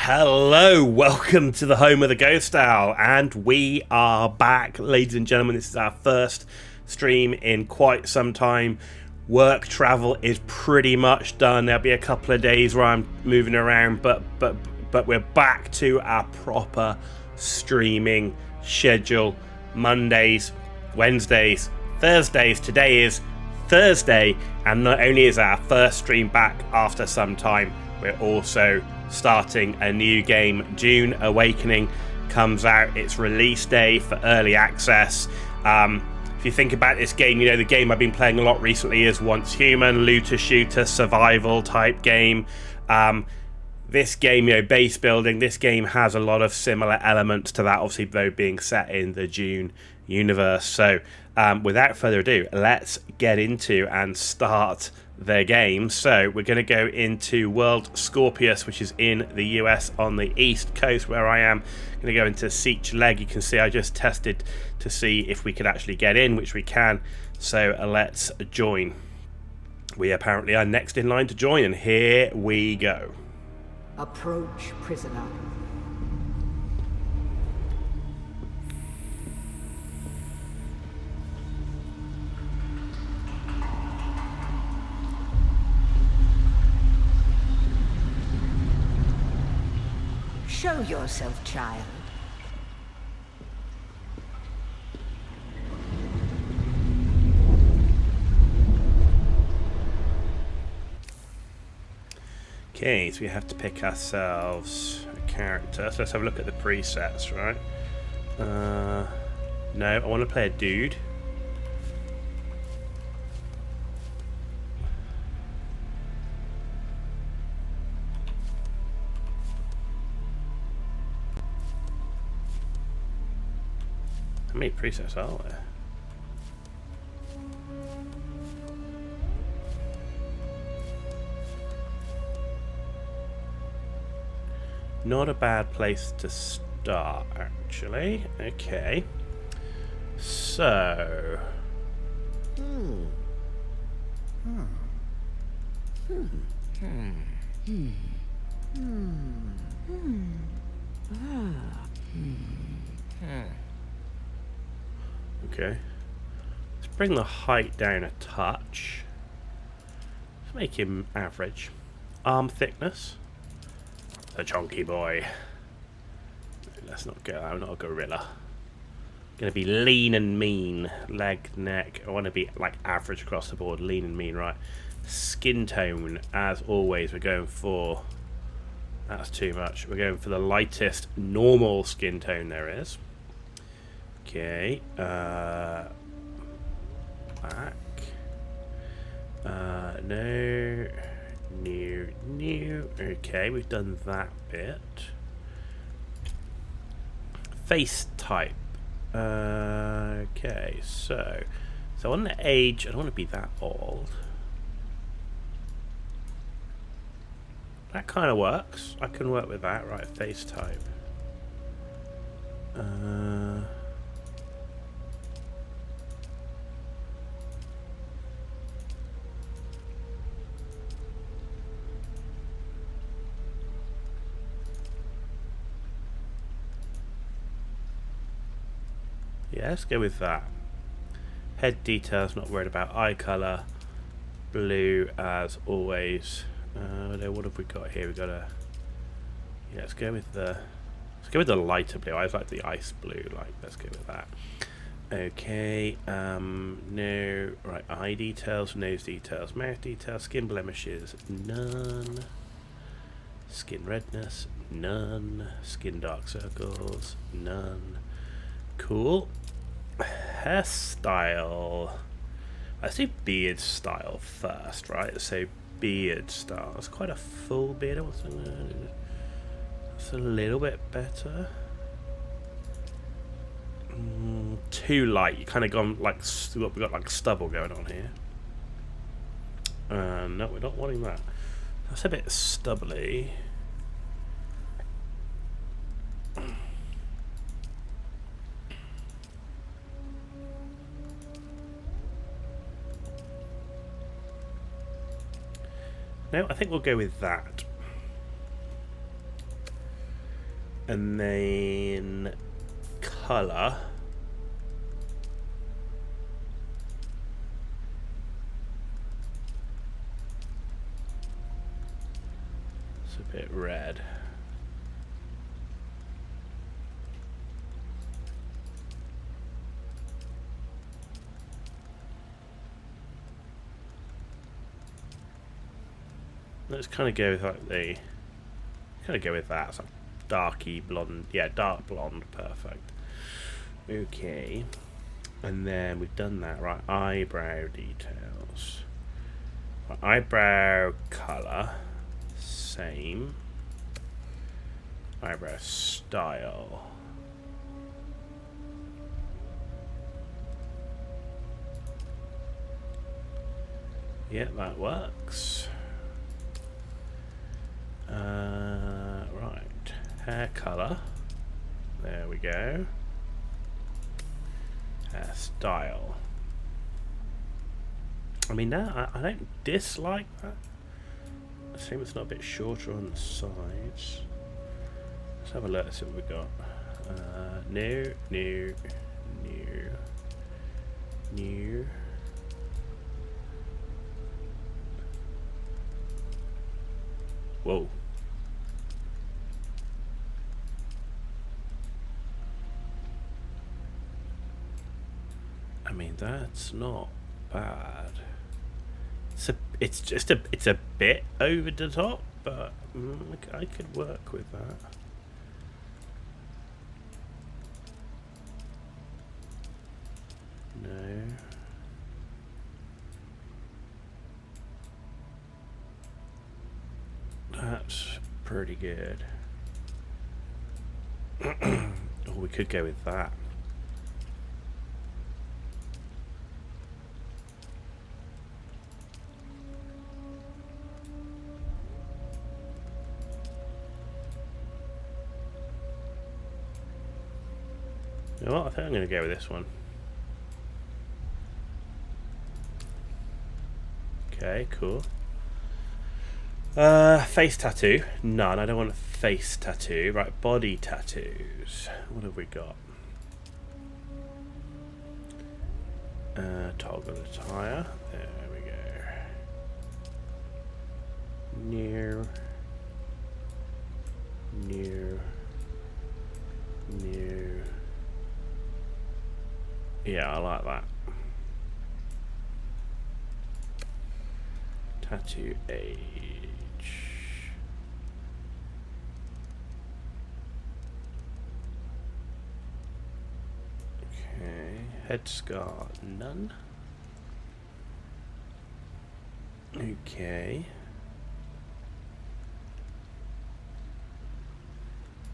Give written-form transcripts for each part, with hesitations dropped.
Hello, welcome to the home of the Ghost Owl, and we are back, ladies and gentlemen. This is our first stream in quite some time. Work travel is pretty much done. There'll be a couple of days where I'm moving around, but we're back to our proper streaming schedule. Mondays, Wednesdays, Thursdays. Today is Thursday, and not only is our first stream back after some time, we're also starting a new game. Dune Awakening comes out. Its release day for early access. If you think about this game, you know the game I've been playing a lot recently is Once Human, looter shooter survival type game. This game, base building, this game has a lot of similar elements to that, obviously though being set in the Dune universe. So without further ado, let's get into and start the game. So we're going to go into World Scorpius, which is in the US on the east coast where I am. Going to go into Siege Leg. You can see I just tested to see if we could actually get in, which we can. So let's join. We apparently are next in line to join, and here we go. Approach, prisoner. Show yourself, child. Okay, so we have to pick ourselves a character. So let's have a look at the presets, right? No, I want to play a dude. How many presets are there? Not a bad place to start, actually. Okay. So... Okay. Let's bring the height down a touch. Let's make him average. Arm thickness. A chunky boy. Let's not go. I'm not a gorilla. Gonna be lean and mean. Leg, neck. I want to be like average across the board. Lean and mean, right? Skin tone, as always, we're going for. That's too much. We're going for the lightest normal skin tone there is. Okay. Back. No. New. Okay, we've done that bit. Face type. Okay, so on the age, I don't want to be that old. That kind of works. I can work with that, right? Face type. Yeah, let's go with that. Head details, not worried about. Eye colour, blue as always. What have we got here? We got a. Yeah, let's go with the lighter blue. I like the ice blue. Let's go with that. Okay. No. Right. Eye details, nose details, mouth details, skin blemishes, none. Skin redness, none. Skin dark circles, none. Cool. Hairstyle. Let's do beard style first, right? So beard style. It's quite a full beard. That's a little bit better. Too light. You kind of gone like we got like stubble going on here. No, we're not wanting that. That's a bit stubbly. No, I think we'll go with that. And then colour. It's a bit red. Let's kind of go with like the, kind of go with that. It's like darky blonde, yeah, dark blonde, perfect. Okay, and then we've done that, right? Eyebrow details, right, eyebrow color, same. Eyebrow style. Yeah, that works. Right, hair color. There we go. Hair style. I mean, now I don't dislike that. I assume it's not a bit shorter on the sides. Let's have a look. See what we got. New. Whoa. I mean, that's not bad. It's a bit over the top, but I could work with that. No. That's pretty good. Oh, we could go with that. You know what? I think I'm going to go with this one. Okay, cool. Face tattoo. None. I don't want a face tattoo. Right, body tattoos. What have we got? Toggle attire. There we go. New. Yeah, I like that. Tattoo age. Okay. Head scar, none. Okay.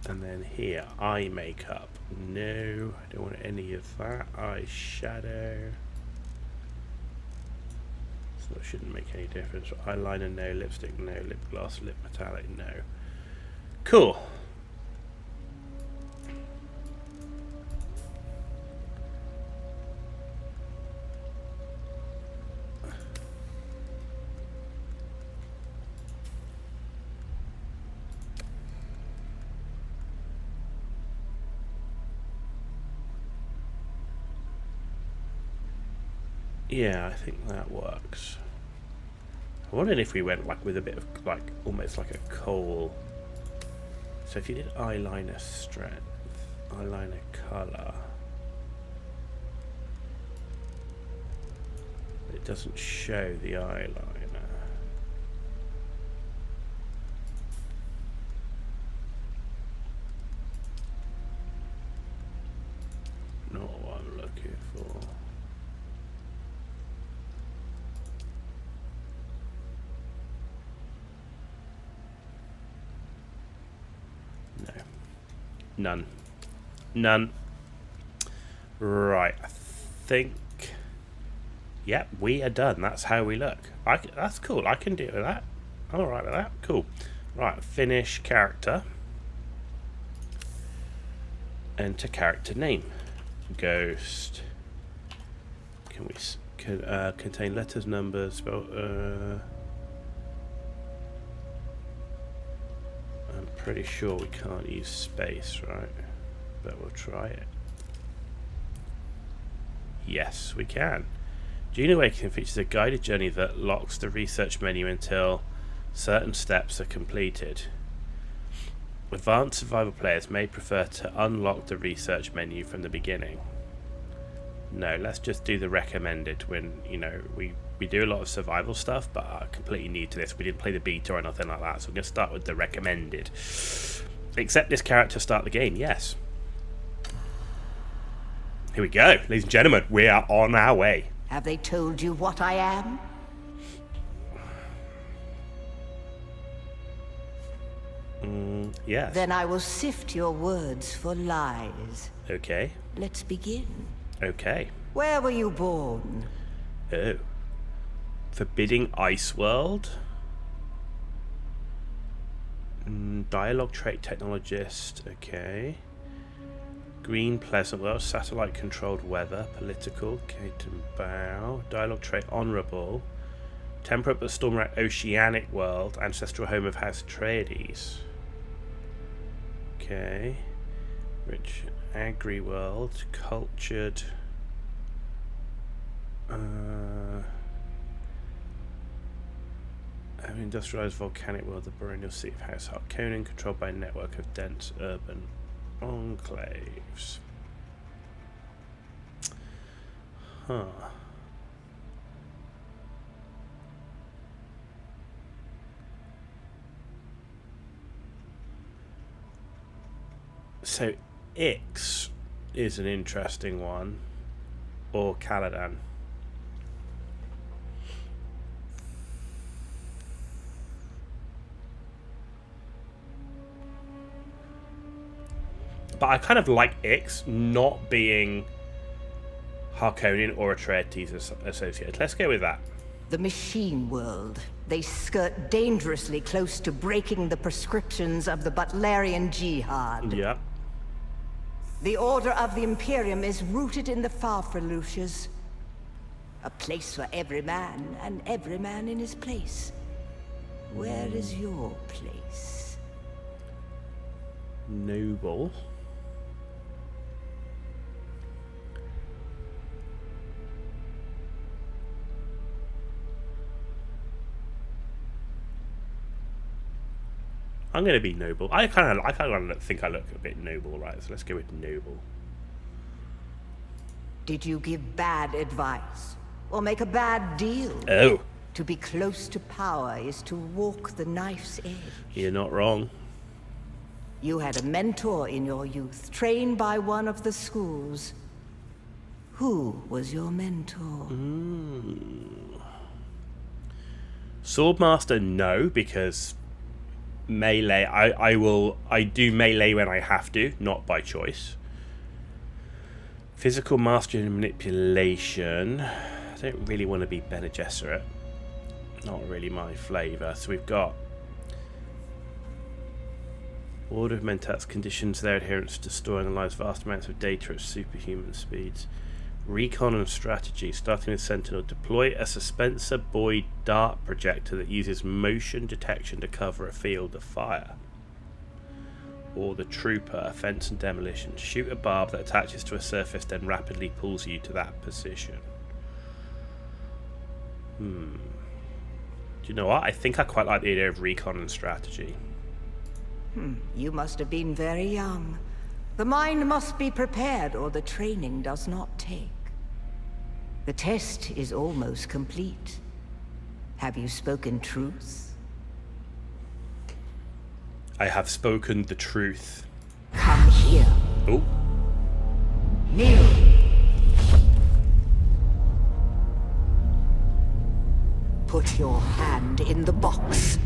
And then here, eye makeup. No, I don't want any of that. Eye shadow. So it shouldn't make any difference. Eyeliner, no. Lipstick, no. Lip gloss, lip metallic, no. Cool. Yeah, I think that works. I wondered if we went like with a bit of like almost like a coal. So if you did eyeliner strength, eyeliner color, it doesn't show the eyeliner. Not what I'm looking for. None. Right, I think. Yep, we are done. That's how we look. That's cool. I can deal with that. I'm alright with that. Cool. Right, finish character. Enter character name. Ghost. Can we contain letters, numbers, spell? Pretty sure we can't use space, right? But we'll try it. Yes, we can. Dune Awakening features a guided journey that locks the research menu until certain steps are completed. Advanced survival players may prefer to unlock the research menu from the beginning. No, let's just do the recommended when, we do a lot of survival stuff, but are completely new to this. We didn't play the beta or nothing like that, so we're going to start with the recommended. Accept this character to start the game, yes. Here we go, ladies and gentlemen, we are on our way. Have they told you what I am? Yes. Then I will sift your words for lies. Okay. Let's begin. Okay. Where were you born? Oh. Forbidding Ice World. Dialogue trait technologist. Okay. Green Pleasant World. Satellite controlled weather. Political. Kate and Bow. Dialogue trait honorable. Temperate but storm-racked oceanic world. Ancestral home of House Atreides. Okay. Rich agri world. Cultured. Industrialized volcanic world, the baronial seat of House Harkonnen, controlled by a network of dense urban enclaves. Huh. So, Ix is an interesting one, or Caladan. But I kind of like Ix not being Harkonnen or Atreides associated. Let's go with that. The machine world. They skirt dangerously close to breaking the prescriptions of the Butlerian Jihad. Yep. The Order of the Imperium is rooted in the Farfaluches. A place for every man, and every man in his place. Where is your place? Noble. I'm going to be noble. I kind of think I look a bit noble, right? So let's go with noble. Did you give bad advice? Or make a bad deal? Oh. To be close to power is to walk the knife's edge. You're not wrong. You had a mentor in your youth, trained by one of the schools. Who was your mentor? Swordmaster, no, because melee, I do melee when I have to, not by choice. Physical mastery and manipulation. I don't really want to be Bene Gesserit. Not really my flavour. So we've got Order of Mentats conditions their adherence to storing and analyze vast amounts of data at superhuman speeds. Recon and strategy, starting with Sentinel. Deploy a suspensor buoy dart projector that uses motion detection to cover a field of fire. Or the Trooper, fence and demolition. Shoot a barb that attaches to a surface, then rapidly pulls you to that position. Do you know what? I think I quite like the idea of recon and strategy. You must have been very young. The mind must be prepared, or the training does not take. The test is almost complete. Have you spoken truth? I have spoken the truth. Come here. Oh. Kneel. Put your hand in the box.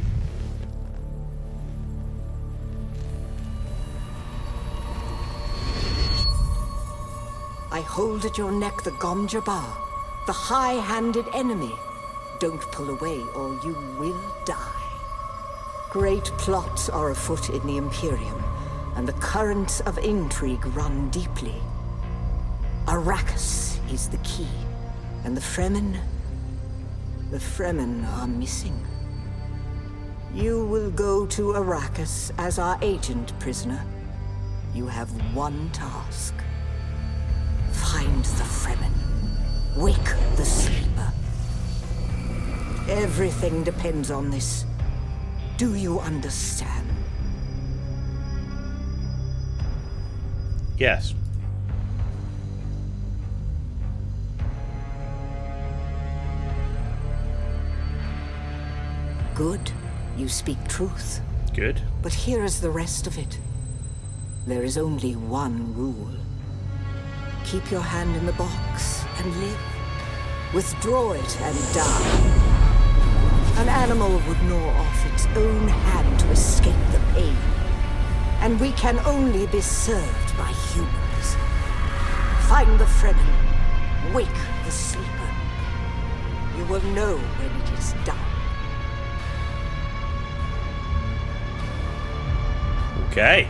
I hold at your neck the Gom Jabbar, the high-handed enemy. Don't pull away or you will die. Great plots are afoot in the Imperium, and the currents of intrigue run deeply. Arrakis is the key, and the Fremen are missing. You will go to Arrakis as our agent, prisoner. You have one task. Find the Fremen. Wake the sleeper. Everything depends on this. Do you understand? Yes. Good. You speak truth. Good. But here is the rest of it. There is only one rule. Keep your hand in the box and live. Withdraw it and die. An animal would gnaw off its own hand to escape the pain. And we can only be served by humans. Find the Fremen. Wake the sleeper. You will know when it is done. Okay.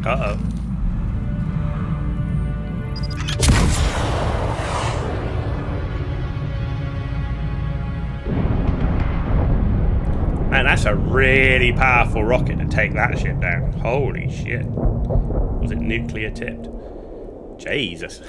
Uh-oh. Man, that's a really powerful rocket to take that ship down. Holy shit. Was it nuclear tipped? Jesus.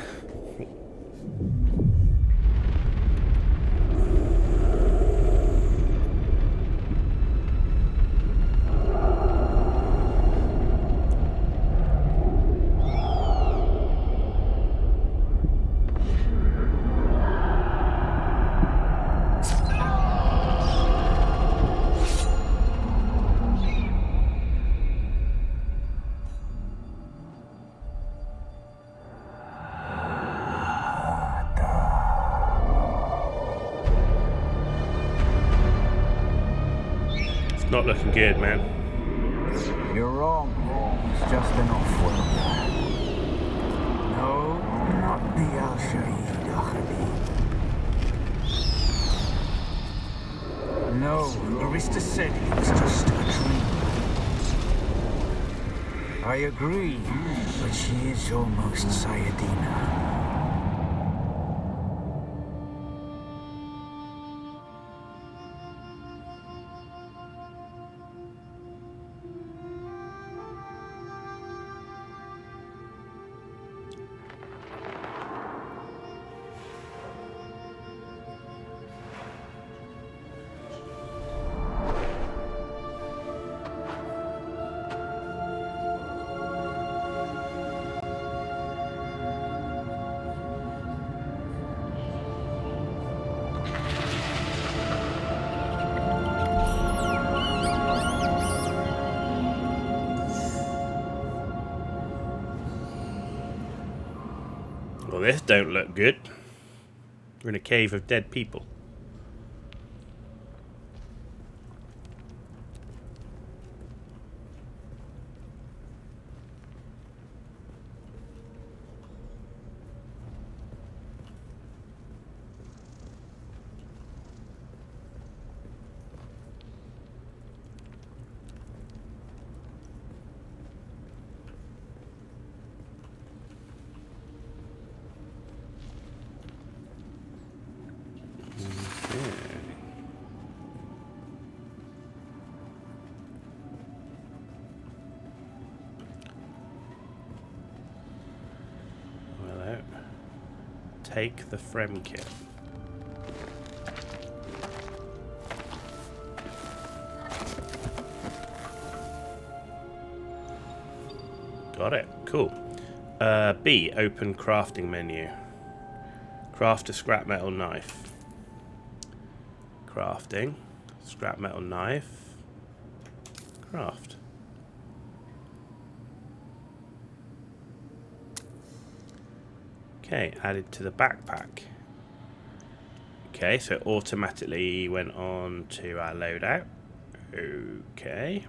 Not looking good, man. You're wrong. It's just an off-world. No, not the Al-Shaheed Ahadi. No, Arista said it was just a dream. I agree, but she is almost Sayadina. Well, this don't look good. We're in a cave of dead people. Take the Frem kit. Got it. Cool. B. Open crafting menu. Craft a scrap metal knife. Crafting. Scrap metal knife. Craft. Okay, added to the backpack. Okay, so it automatically went on to our loadout. Okay.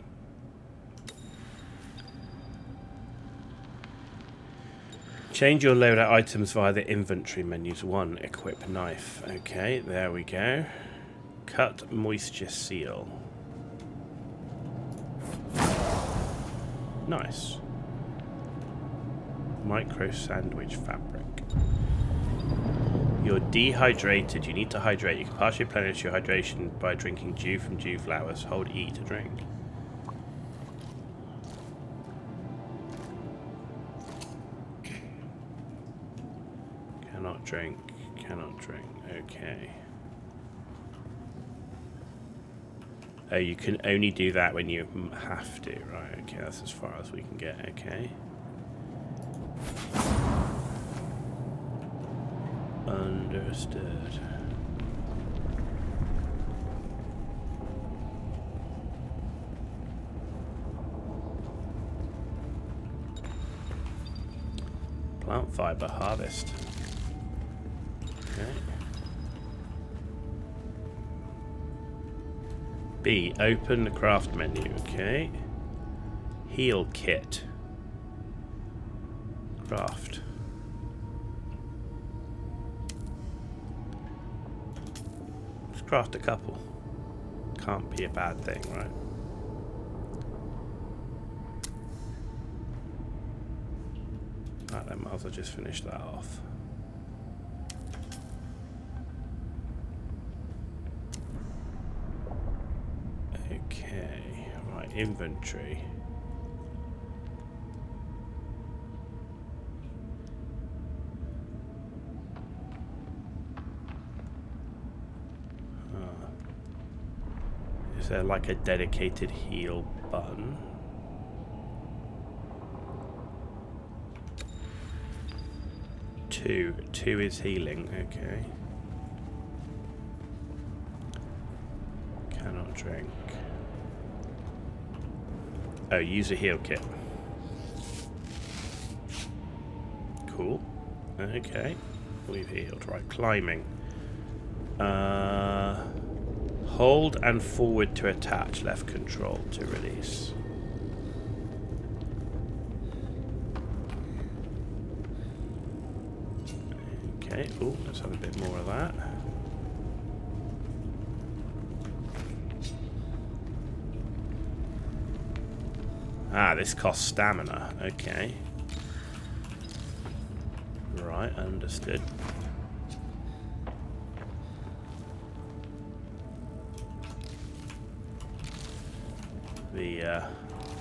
Change your loadout items via the inventory menus. 1. Equip knife. Okay, there we go. Cut moisture seal. Nice. Micro sandwich fabric. You're dehydrated. You need to hydrate. You can partially replenish your hydration by drinking dew from dew flowers. Hold E to drink. Cannot drink. Cannot drink. Okay. Oh, you can only do that when you have to. Right, okay, that's as far as we can get. Okay. Understood. Plant fiber harvest. Okay. B. Open the craft menu. Okay. Heal kit. Craft. Let's craft a couple. Can't be a bad thing, right? Right then, might as well just finish that off. Okay, right, inventory. Is there like a dedicated heal button? Two is healing, okay. Cannot drink. Oh, use a heal kit. Cool. Okay. We've healed. Right, climbing. Hold and forward to attach, left control to release. Okay, oh, let's have a bit more of that. Ah, this costs stamina. Okay. Right, understood. The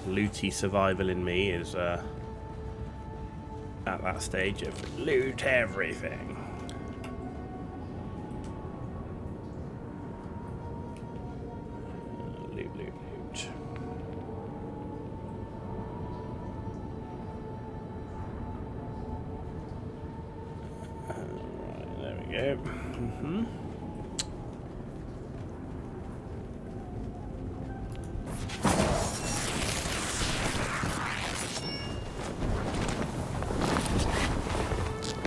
looty survival in me is at that stage of loot everything. Loot, loot, loot. Right, there we go. Mm-hmm.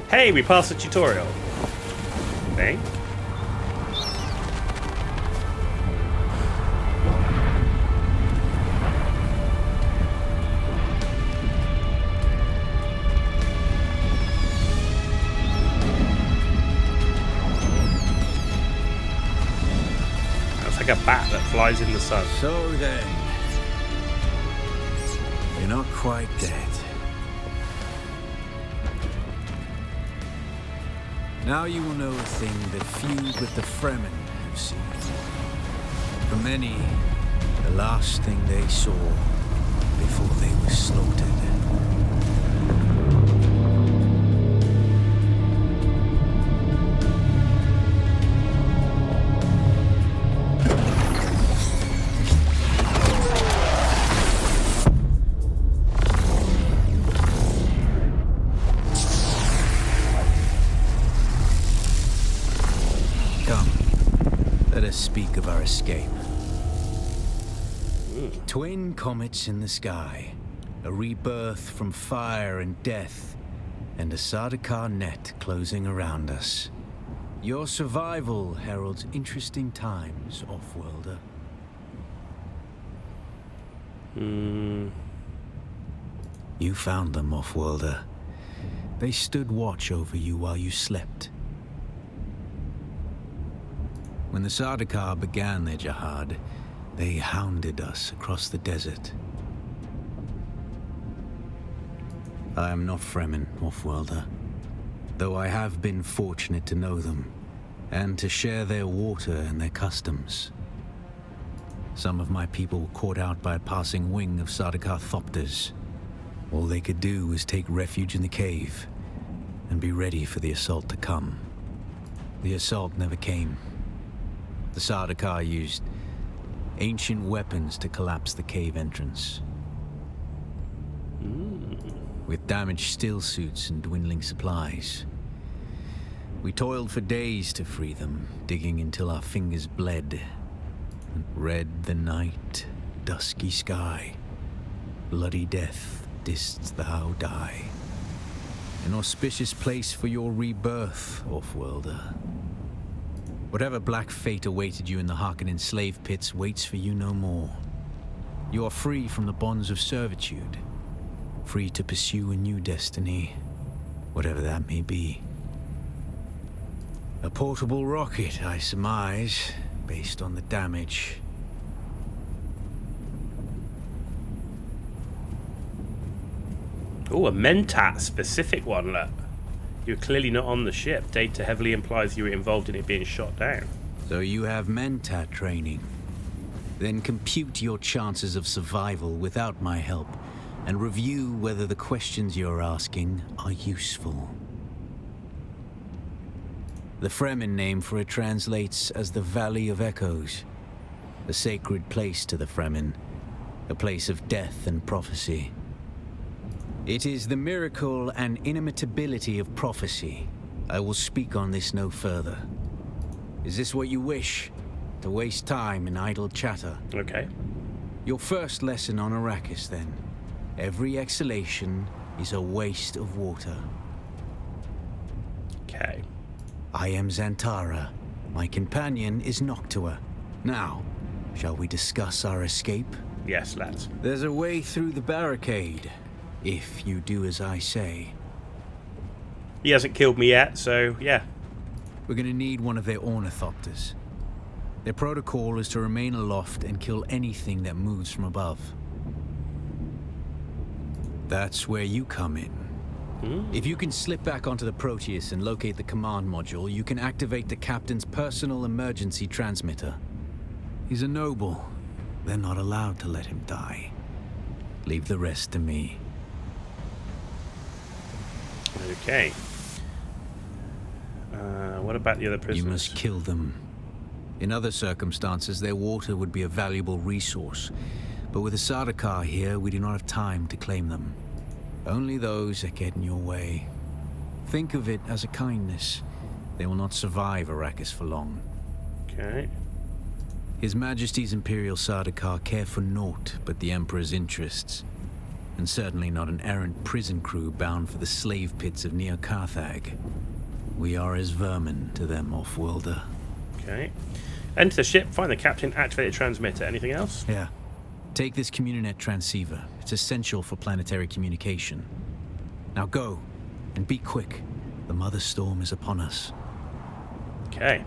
Hey, we passed the tutorial. Thing. That's like a bat that flies in the sun. So then, you're not quite dead. Now you will know a thing that few but the Fremen have seen. For many, the last thing they saw before they were slaughtered. escape. Twin comets in the sky, a rebirth from fire and death, and a Sardaukar net closing around us. Your survival heralds interesting times, Offworlder. You found them, Offworlder. They stood watch over you while you slept. When the Sardaukar began their jihad, they hounded us across the desert. I am not Fremen, Offworlder, though I have been fortunate to know them, and to share their water and their customs. Some of my people were caught out by a passing wing of Sardaukar thopters. All they could do was take refuge in the cave, and be ready for the assault to come. The assault never came. The Sardaukar used ancient weapons to collapse the cave entrance. With damaged still suits and dwindling supplies. We toiled for days to free them, digging until our fingers bled. Red the night, dusky sky, bloody death didst thou die. An auspicious place for your rebirth, Offworlder. Whatever black fate awaited you in the Harkonnen slave pits waits for you no more. You are free from the bonds of servitude, free to pursue a new destiny, whatever that may be. A portable rocket, I surmise, based on the damage. Oh, a Mentat specific one, look. You're clearly not on the ship. Data heavily implies you were involved in it being shot down. So you have Mentat training. Then compute your chances of survival without my help, and review whether the questions you're asking are useful. The Fremen name for it translates as the Valley of Echoes, a sacred place to the Fremen, a place of death and prophecy. It is the miracle and inimitability of prophecy. I will speak on this no further. Is this what you wish? To waste time in idle chatter? Okay. Your first lesson on Arrakis, then. Every exhalation is a waste of water. Okay. I am Xantara. My companion is Noctua. Now, shall we discuss our escape? Yes, lads. There's a way through the barricade, if you do as I say. He hasn't killed me yet, so yeah. We're gonna need one of their ornithopters. Their protocol is to remain aloft and kill anything that moves from above. That's where you come in. If you can slip back onto the Proteus and locate the command module, you can activate the captain's personal emergency transmitter. He's a noble. They're not allowed to let him die. Leave the rest to me. Okay. What about the other prisoners? You must kill them. In other circumstances, their water would be a valuable resource. But with the Sardaukar here, we do not have time to claim them. Only those that get in your way. Think of it as a kindness. They will not survive Arrakis for long. Okay. His Majesty's Imperial Sardaukar care for naught but the Emperor's interests. And certainly not an errant prison crew bound for the slave pits of Neo Carthag. We are as vermin to them, Offworlder. Okay. Enter the ship, find the captain, activate the transmitter. Anything else? Yeah. Take this Communinet transceiver. It's essential for planetary communication. Now go, and be quick. The Mother Storm is upon us. Okay.